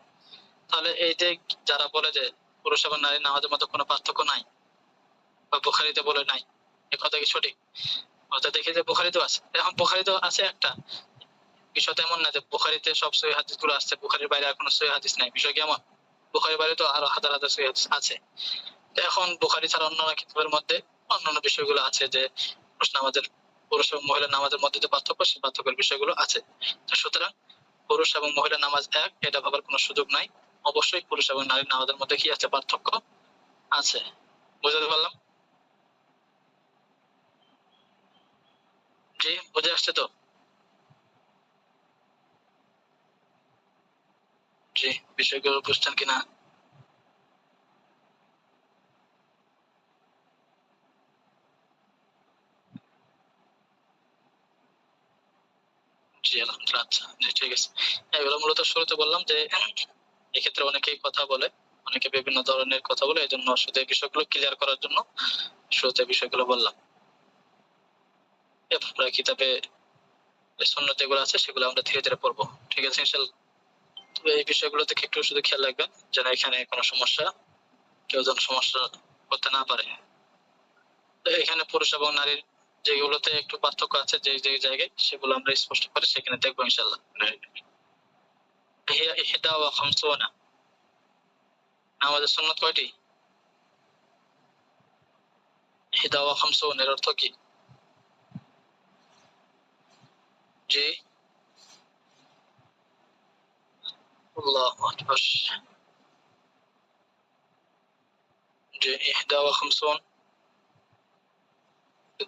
[SPEAKER 1] তাহলে এই যে যারা বলে যে পুরুষ এবং নারী নামাজের মধ্যে কোনো পার্থক্য নাই, বা বুখারীতে বলে নাই, এ কথা কি সঠিক? অর্থাৎ দেখি যে বুখারীতেও আছে। এখন বুখারীতেও আছে একটা বিষয়, এমন না যে বুখারীতে সব সহিহ হাদিসগুলো আসছে, বুখারীর বাইরে আর কোনো সহিহ হাদিস নাই। বিষয় কেমন, বুখারীর বাইরে তো আরো হাজার হাজার সহিহ হাদিস আছে। এখন বুখারী ছাড়া অন্যান্য কিতাবের মধ্যে অন্যান্য বিষয়গুলো আছে যে পুরুষ এবং মহিলা নামাজের মধ্যে যে পার্থক্য, সেই পার্থক্যের বিষয়গুলো আছে। তো সুতরাং পুরুষ এবং মহিলা নামাজ এক, এটা ভাবার কোনো সুযোগ নাই। অবশ্যই পুরুষ এবং নারীর নামাজের মধ্যে কি আছে, পার্থক্য আছে। বুঝতে পারলাম? জি, বুঝে আসছে তো? জি, বিষয়গুলো বুঝছেন কিনা? জি, আলহামদুলিল্লাহ। আচ্ছা, জি, ঠিক আছে। এগুলো মূলত শুরুতে বললাম যে এক্ষেত্রে অনেকেই কথা বলে, অনেকে বিভিন্ন ধরনের কথা বলে, এই জন্য শুধু এই বিষয়গুলো ক্লিয়ার করার জন্য শুরুতে বিষয়গুলো বললাম। এরপরে কিতাবে যে সুন্নত যেগুলো আছে সেগুলো আমরা ধীরে ধীরে পড়বো। ঠিক আছে ইনশাআল্লাহ। তবে এই বিষয়গুলো থেকে একটু শুধু খেয়াল রাখবেন যেন এখানে কোনো সমস্যা, কেউ যেন সমস্যা করতে না পারে। তো এখানে পুরুষ এবং নারীর যেগুলোতে একটু পার্থক্য আছে, যে যে জায়গায়, সেগুলো আমরা স্পষ্ট করে সেখানে দেখবো ইনশাআল্লাহ। হিয়া ইহদা ওয়া খামসুনা, আমাদের সুন্নত কয়টি? ইহদা ওয়া খামসুন এর অর্থ কি? জি, আল্লাহু আকবার। জি, ইহদা ওয়া খামসুন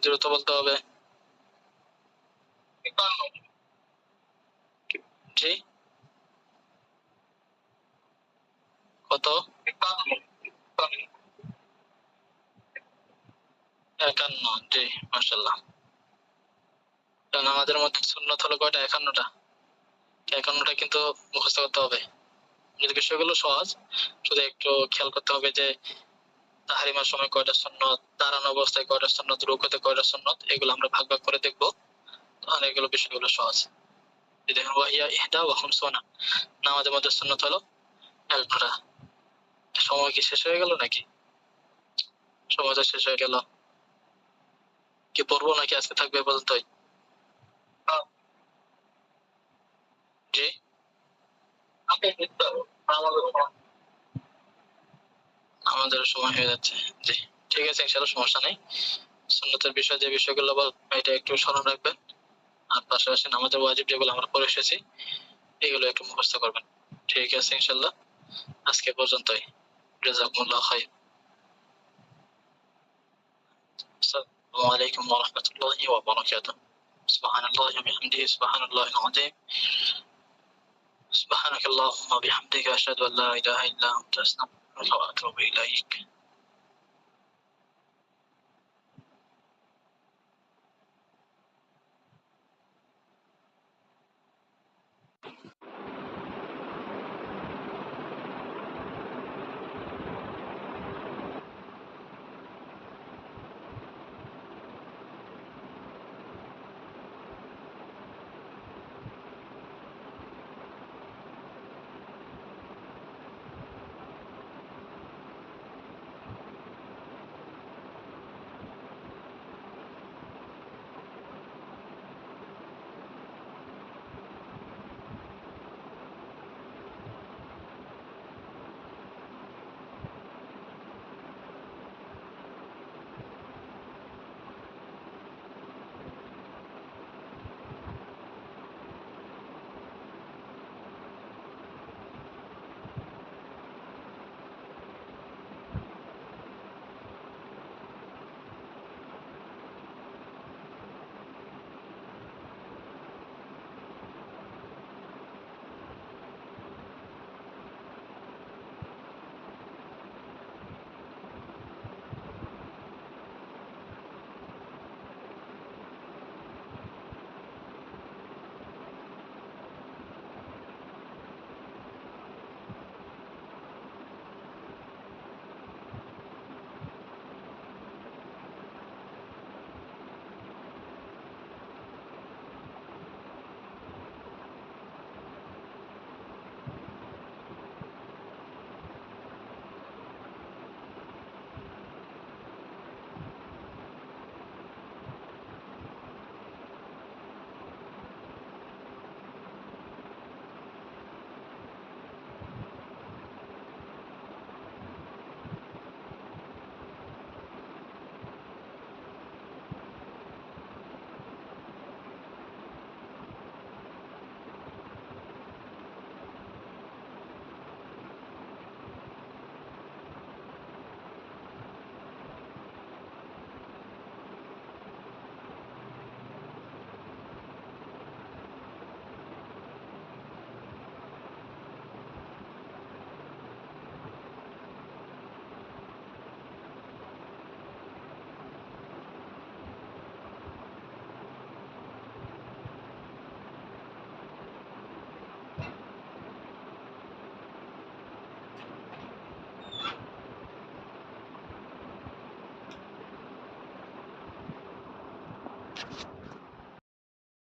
[SPEAKER 1] দ্রুত বলতে হবে।
[SPEAKER 3] 51
[SPEAKER 1] জি, কত? 51। জি, মাশাআল্লাহ। কারণ আমাদের মধ্যে সুন্নত হলো কয়টা? 51টা। 51টা কিন্তু মুখস্থ করতে হবে। কিন্তু বিষয়গুলো সহজ, শুধু একটু খেয়াল করতে হবে যে তাহরিমার সময় কয়টা সুন্নত, দাঁড়ানো অবস্থায় কয়টা সুন্নত, রুকুতে কয়টা সুন্নত, এগুলো আমরা ভাগ ভাগ করে দেখবো। তাহলে এগুলো বিষয়গুলো সহজ। এই দেখেন ওয়াহিয়া ইহদা ওয়া খামসুনা, নামাজের মধ্যে সুন্নত হলো 51টা। সময় কি শেষ হয়ে গেল নাকি? সময় তো শেষ হয়ে গেল। কি পড়বো নাকি আজকে থাকবে এ পর্যন্তই? জি, আমাদের সময় হয়ে যাচ্ছে। জি, ঠিক আছে ইনশাআল্লাহ, সমস্যা নেই। সুন্নতের বিষয় যে বিষয়গুলো এটা একটু স্মরণ রাখবেন। আর পাশাপাশি নামাজের ওয়াজিব যেগুলো আমরা পড়ে এসেছি এগুলো একটু মুখস্থ করবেন। ঠিক আছে ইনশাআল্লাহ, আজকে পর্যন্তই। জাযাকুমুল্লাহু খাইর। আসসালামু আলাইকুম ওয়া রাহমাতুল্লাহি ওয়া বারাকাতুহু। সুবহানাল্লাহি ওয়া বিহামদিহি সুবহানাল্লাহিল আযীম। সুবহানাকাল্লাহুম্মা ওয়া বিহামদিকা আশহাদু আল্লা ইলাহা ইল্লা আনতা আস্তাগফিরুকা ওয়া আতুবু ইলাইক।